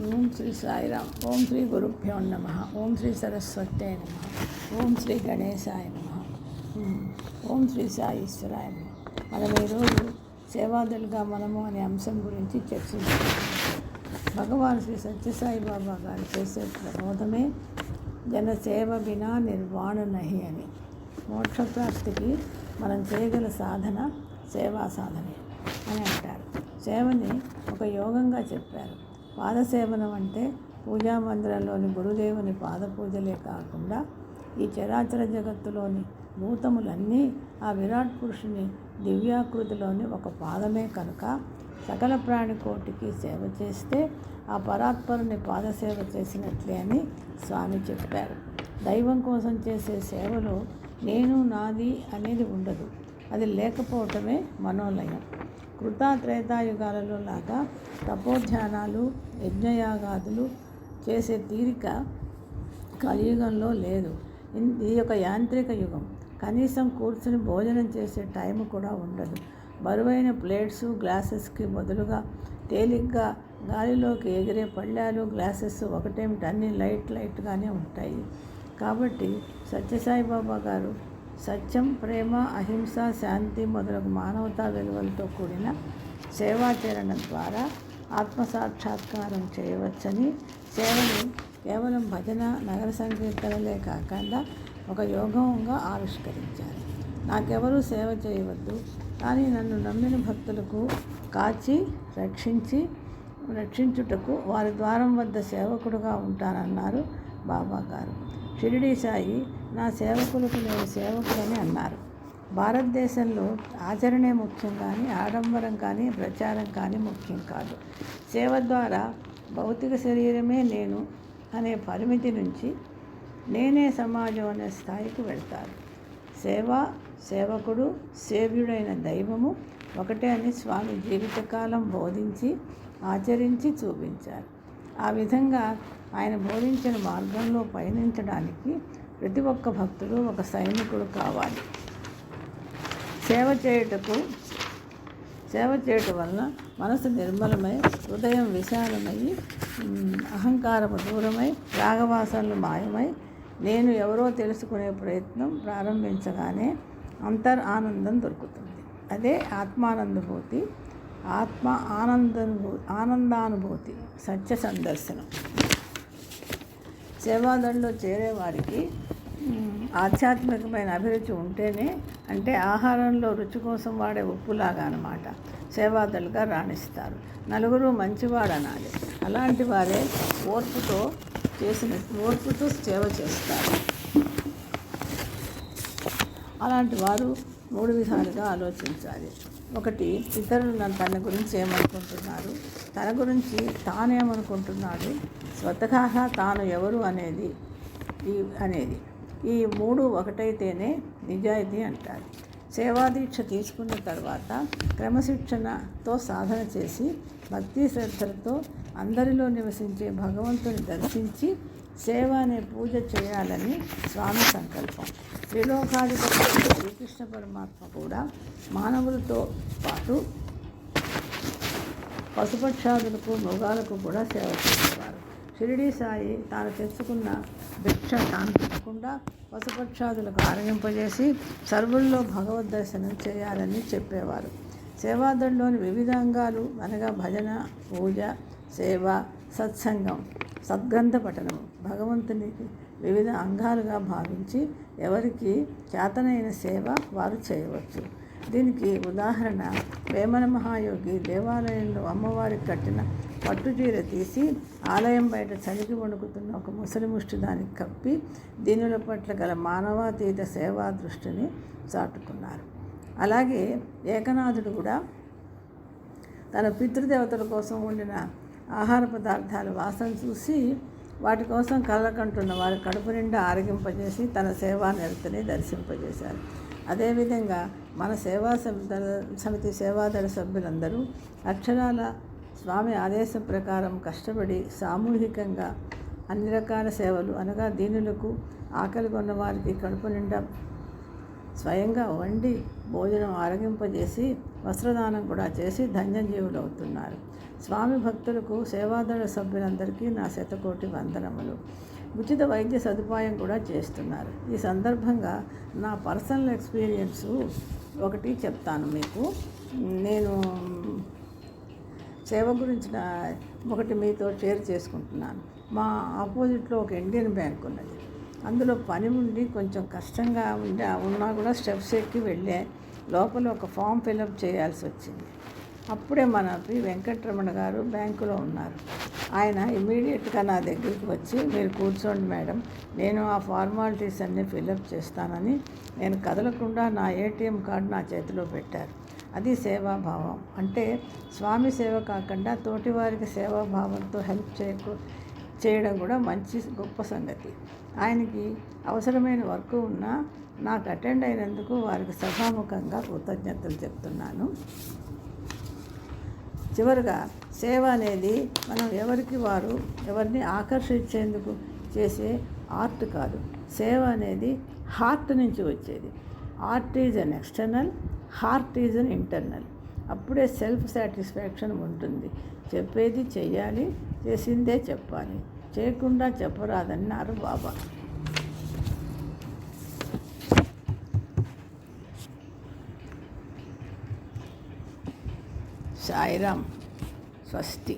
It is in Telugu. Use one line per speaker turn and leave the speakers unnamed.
ఓం శ్రీ సాయిరామ్. ఓం శ్రీ గురుభ్యో నమ. ఓం శ్రీ సరస్వతే నమ. ఓం శ్రీ గణేశాయ నమ. ఓం శ్రీ సాయిశ్వరాయ నమ. మనం ఈరోజు సేవాదులుగా మనము అనే అంశం గురించి చర్చించుకుంటున్నాం. భగవాన్ శ్రీ సత్యసాయి బాబా గారు చేసే ప్రబోధమే జనసేవ బినా నిర్వాణ నహి అని. మోక్షప్రాప్తికి మనం చేయగల సాధన సేవా సాధనే అని అంటారు. సేవని ఒక యోగంగా చెప్పారు. పాదసేవనం అంటే పూజా మందిరంలోని గురుదేవుని పాదపూజలే కాకుండా ఈ చరాచర జగత్తులోని భూతములన్నీ ఆ విరాట్ పురుషుని దివ్యాకృతిలోని ఒక పాదమే కనుక సకల ప్రాణికోటికి సేవ చేస్తే ఆ పరాత్పరుని పాదసేవ చేసినట్లే అని స్వామి చెప్పారు. దైవం కోసం చేసే సేవలో నేను నాది అనేది ఉండదు. అది లేకపోవటమే మనోలయం. కృతాత్రేతాయుగాలలో లాగా తపోధ్యానాలు యజ్ఞయాగాదులు చేసే తీరిక కలియుగంలో లేదు. ఇది ఒక యాంత్రిక యుగం. కనీసం కూర్చుని భోజనం చేసే టైం కూడా ఉండదు. బరువైన ప్లేట్సు గ్లాసెస్కి బదులుగా తేలిగ్గా గాలిలోకి ఎగిరే పళ్ళాలు గ్లాసెస్ ఒకటేమిటి అన్నీ లైట్గానే ఉంటాయి. కాబట్టి సత్యసాయి బాబా గారు సత్యం, ప్రేమ, అహింస, శాంతి మొదలగు మానవతా విలువలతో కూడిన సేవాచరణ ద్వారా ఆత్మసాక్షాత్కారం చేయవచ్చని, సేవని కేవలం భజన, నగర సంకీర్తనలే కాకుండా ఒక యోగంగా ఆవిష్కరించారు. నాకెవరూ సేవ చేయవద్దు, కానీ నన్ను నమ్మిన భక్తులకు కాచి రక్షించుటకు వారి ద్వారం వద్ద సేవకుడుగా ఉంటానన్నారు బాబా గారు. షిరిడీ సాయి నా సేవకులకు నేను సేవకుడని అన్నారు. భారతదేశంలో ఆచరణే ముఖ్యం కానీ ఆడంబరం కానీ ప్రచారం కానీ ముఖ్యం కాదు. సేవ ద్వారా భౌతిక శరీరమే నేను అనే పరిమితి నుంచి నేనే సమాజం అనే స్థాయికి వెళ్తారు. సేవ, సేవకుడు, సేవ్యుడైన దైవము ఒకటే అని స్వామి జీవితకాలం బోధించి ఆచరించి చూపించారు. ఆ విధంగా ఆయన బోధించిన మార్గంలో పయనించడానికి ప్రతి ఒక్క భక్తుడు ఒక సైనికుడు కావాలి. సేవ చేయటం వలన మనసు నిర్మలమై, హృదయం విశాలమై, అహంకారము దూరమై, రాగవాసనలు మాయమై, నేను ఎవరో తెలుసుకునే ప్రయత్నం ప్రారంభించగానే ఆనందం దొరుకుతుంది. అదే ఆత్మానందభూతి, ఆనందానుభూతి, సత్య సందర్శనం. సేవాదళలో చేరేవారికి ఆధ్యాత్మికమైన అభిరుచి ఉంటేనే, అంటే ఆహారంలో రుచి కోసం వాడే ఉప్పులాగా అన్నమాట, సేవాదళుగా రాణిస్తారు. నలుగురు మంచివాడనాలి. అలాంటి వారే ఓర్పుతో సేవ చేస్తారు. అలాంటి వారు 3 విధాలుగా ఆలోచించాలి. ఒకటి, ఇతరులు తన గురించి ఏమనుకుంటున్నారు, తన గురించి తానేమనుకుంటున్నాడు, స్వతహాగా తాను ఎవరు అనేది ఈ 3 ఒకటైతేనే నిజాయితీ అంటారు. సేవాదీక్ష తీసుకున్న తర్వాత క్రమశిక్షణతో సాధన చేసి భక్తి శ్రద్ధలతో అందరిలో నివసించే భగవంతుని దర్శించి సేవ అనే పూజ చేయాలని స్వామి సంకల్పం. త్రిలోకాధిపతి శ్రీకృష్ణ పరమాత్మ కూడా మానవులతో పాటు పశుపక్షాదులకు, మృగాలకు కూడా సేవ చేసేవారు. షిరిడీ సాయి తాను తెచ్చుకున్న భిక్ష తాను పెట్టకుండా పశుపక్షాదులకు ఆరగింపజేసి సర్వుల్లో భగవద్ దర్శనం చేయాలని చెప్పేవారు. సేవాదళలోని వివిధ అంగాలు అనగా భజన, పూజ, సేవ, సత్సంగం, సద్గ్రంథ పఠనము భగవంతునికి వివిధ అంగాలుగా భావించి ఎవరికి చేతనైన సేవ వారు చేయవచ్చు. దీనికి ఉదాహరణ వేమన మహాయోగి దేవాలయంలో అమ్మవారికి కట్టిన పట్టుచీర తీసి ఆలయం బయట చలికి వణుకుతున్న ఒక ముసలి ముష్టి దానికి కప్పి దీనుల పట్ల గల మానవాతీత సేవా దృష్టిని చాటుకున్నారు. అలాగే ఏకనాథుడు కూడా తన పితృదేవతల కోసం వండిన ఆహార పదార్థాల వాసన చూసి వాటి కోసం కళ్ళకంటున్న వారి కడుపు నిండా ఆరగింపజేసి తన సేవా నిరతిని దర్శింపజేశారు. అదేవిధంగా మన సమితి సేవాదళ సభ్యులందరూ అక్షరాల స్వామి ఆదేశం ప్రకారం కష్టపడి సామూహికంగా అన్ని రకాల సేవలు అనగా దీనులకు, ఆకలి కొన్న వారికి కడుపు నిండా స్వయంగా వండి భోజనం ఆరగింపజేసి వస్త్రదానం కూడా చేసి ధన్యజీవులు అవుతున్నారు. స్వామి భక్తులకు, సేవాదళ సభ్యులందరికీ నా శతకోటి వందనములు. ఉచిత వైద్య సదుపాయం కూడా చేస్తున్నారు. ఈ సందర్భంగా నా పర్సనల్ ఎక్స్పీరియన్సు ఒకటి చెప్తాను మీకు. నేను సేవ గురించిన ఒకటి మీతో షేర్ చేసుకుంటున్నాను. మా ఆపోజిట్లో ఒక ఇండియన్ బ్యాంక్ ఉన్నది. అందులో పని ఉండి కొంచెం కష్టంగా ఉన్నా కూడా స్టెప్స్ ఎక్కి వెళ్ళే లోపల ఒక ఫామ్ ఫిలప్ చేయాల్సి వచ్చింది. అప్పుడే మన పి వెంకటరమణ గారు బ్యాంకులో ఉన్నారు. ఆయన ఇమీడియట్గా నా దగ్గరికి వచ్చి, మీరు కూర్చోండి మేడం, నేను ఆ ఫార్మాలిటీస్ అన్నీ ఫిలప్ చేస్తానని నేను కదలకుండా నా ఏటీఎం కార్డు నా చేతిలో పెట్టారు. అది సేవాభావం అంటే. స్వామి సేవ కాకుండా తోటివారికి సేవాభావంతో హెల్ప్ చేయడం కూడా మంచి గొప్ప సంగతి. ఆయనకి అవసరమైన వర్క్ ఉన్నా నాకు అటెండ్ అయినందుకు వారికి సభాముఖంగా కృతజ్ఞతలు చెప్తున్నాను. చివరిగా, సేవ అనేది మనం ఎవరిని ఆకర్షించేందుకు చేసే ఆర్ట్ కాదు. సేవ అనేది హార్ట్ నుంచి వచ్చేది. Art is an external, heart is an internal. అప్పుడే సెల్ఫ్ సాటిస్ఫాక్షన్ ఉంటుంది. చెప్పేది చెయ్యాలి, చేసిందే చెప్పాలి, చేయకుండా చెప్పరాదన్నారు బాబా. సాయిరామ్. స్వస్తి.